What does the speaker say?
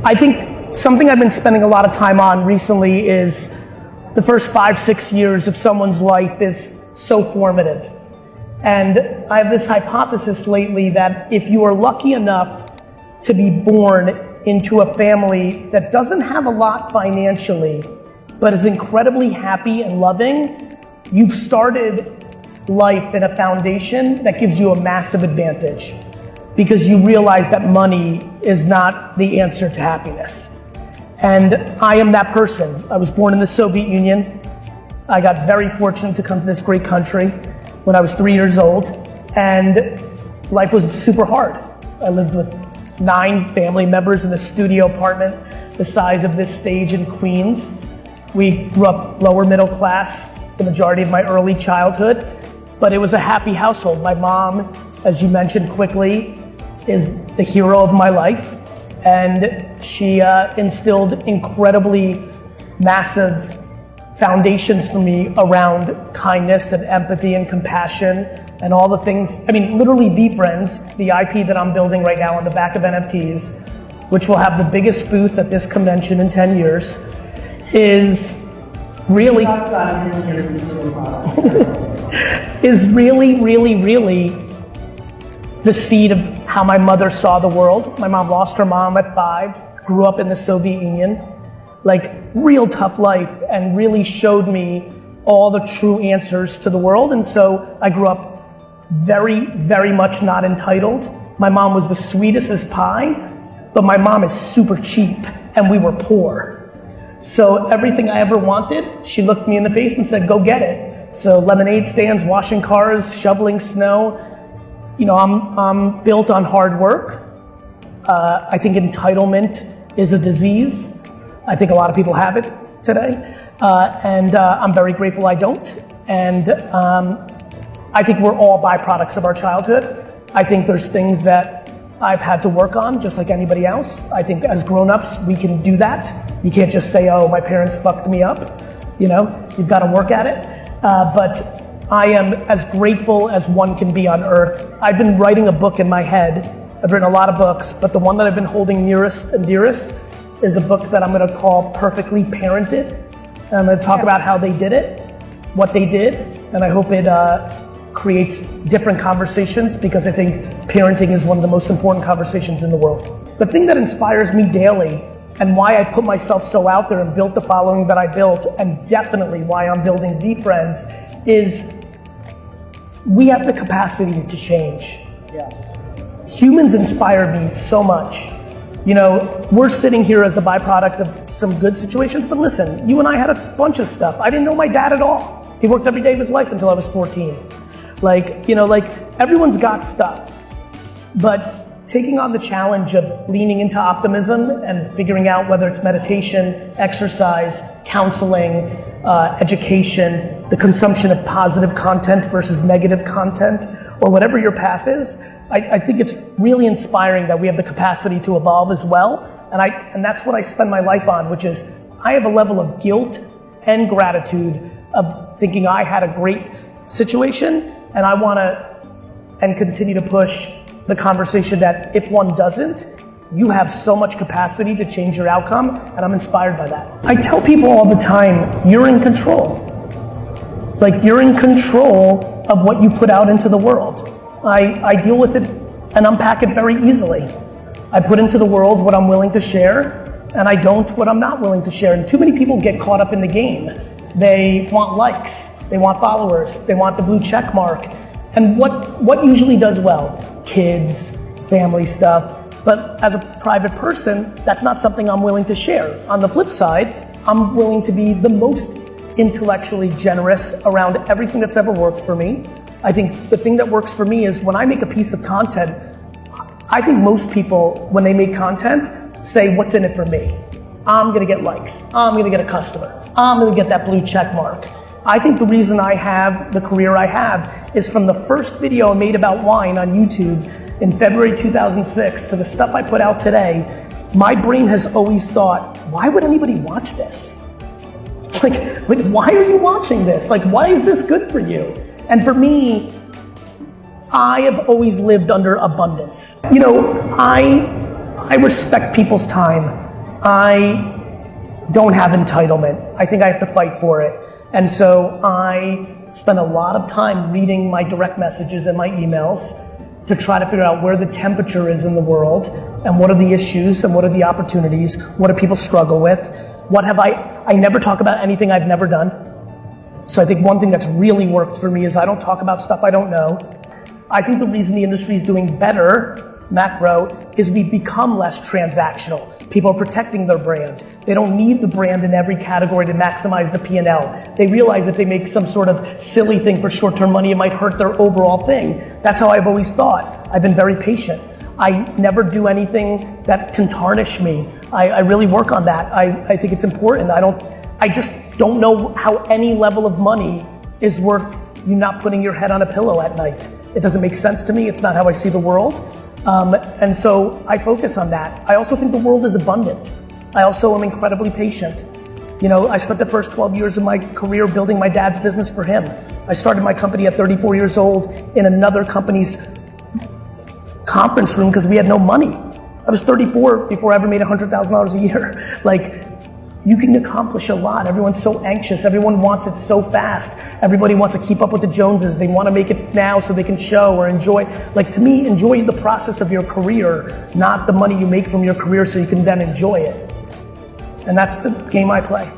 I think something I've been spending a lot of time on recently is the first 5-6 years of someone's life is so formative. And I have this hypothesis lately that if you are lucky enough to be born into a family that doesn't have a lot financially, but is incredibly happy and loving, you've started life in a foundation that gives you a massive advantage, because you realize that money is not the answer to happiness. And I am that person. I was born in the Soviet Union. I got very fortunate to come to this great country when I was 3 years old, and life was super hard. I lived with 9 family members in a studio apartment the size of this stage in Queens. We grew up lower middle class the majority of my early childhood, but it was a happy household. My mom, as you mentioned quickly, is the hero of my life, and she instilled incredibly massive foundations for me around kindness and empathy and compassion and all the things. I mean, literally VeeFriends, the IP that I'm building right now on the back of NFTs, which will have the biggest booth at this convention in 10 years, is really is really the seed of how my mother saw the world. My mom lost her mom at 5, grew up in the Soviet Union, like real tough life, and really showed me all the true answers to the world. And so I grew up very much not entitled. My mom was the sweetest as pie, but my mom is super cheap and we were poor. So everything I ever wanted, she looked me in the face and said, go get it. So lemonade stands, washing cars, shoveling snow. You know, I'm built on hard work. I think entitlement is a disease. I think a lot of people have it today. And I'm very grateful I don't. And I think we're all byproducts of our childhood. I think there's things that I've had to work on just like anybody else. I think as grown-ups, we can do that. You can't just say, oh, my parents fucked me up. You know, you've got to work at it. But I am as grateful as one can be on earth. I've been writing a book in my head. I've written a lot of books, but the one that I've been holding nearest and dearest is a book that I'm gonna call Perfectly Parented. And I'm gonna talk about how they did it, what they did, and I hope it creates different conversations, because I think parenting is one of the most important conversations in the world. The thing that inspires me daily and why I put myself so out there and built the following that I built, and definitely why I'm building VeeFriends, is we have the capacity to change. Yeah. Humans inspire me so much. You know, we're sitting here as the byproduct of some good situations, but listen, you and I had a bunch of stuff. I didn't know my dad at all. He worked every day of his life until I was 14. Like, you know, like everyone's got stuff, but taking on the challenge of leaning into optimism and figuring out whether it's meditation, exercise, counseling, education, the consumption of positive content versus negative content, or whatever your path is, I think it's really inspiring that we have the capacity to evolve as well. And that's what I spend my life on, which is I have a level of guilt and gratitude of thinking I had a great situation, and I want to and continue to push the conversation that if one doesn't, you have so much capacity to change your outcome, and I'm inspired by that. I tell people all the time, you're in control. Like, you're in control of what you put out into the world. I deal with it and unpack it very easily. I put into the world what I'm willing to share, and I don't what I'm not willing to share. And too many people get caught up in the game. They want likes, they want followers, they want the blue check mark. And what usually does well? Kids, family stuff. But as a private person, that's not something I'm willing to share. On the flip side, I'm willing to be the most intellectually generous around everything that's ever worked for me. I think the thing that works for me is when I make a piece of content, I think most people, when they make content, say, what's in it for me? I'm gonna get likes. I'm gonna get a customer. I'm gonna get that blue check mark. I think the reason I have the career I have is from the first video I made about wine on YouTube in February 2006 to the stuff I put out today. My brain has always thought, why would anybody watch this? Like, why are you watching this? Like, why is this good for you? And for me, I have always lived under abundance. You know, I respect people's time. I don't have entitlement. I think I have to fight for it. And so I spend a lot of time reading my direct messages and my emails to try to figure out where the temperature is in the world and what are the issues and what are the opportunities, what do people struggle with, I never talk about anything I've never done. So I think one thing that's really worked for me is I don't talk about stuff I don't know. I think the reason the industry is doing better, macro, is we've become less transactional. People are protecting their brand. They don't need the brand in every category to maximize the P&L. They realize if they make some sort of silly thing for short-term money, it might hurt their overall thing. That's how I've always thought. I've been very patient. I never do anything that can tarnish me. I really work on that. I think it's important. I just don't know how any level of money is worth you not putting your head on a pillow at night. It doesn't make sense to me. It's not how I see the world. And so I focus on that. I also think the world is abundant. I also am incredibly patient. You know, I spent the first 12 years of my career building my dad's business for him. I started my company at 34 years old in another company's conference room because we had no money. I was 34 before I ever made $100,000 a year. Like, you can accomplish a lot. Everyone's so anxious. Everyone wants it so fast. Everybody wants to keep up with the Joneses. They want to make it now so they can show or enjoy. Like, to me, enjoy the process of your career, not the money you make from your career so you can then enjoy it. And that's the game I play.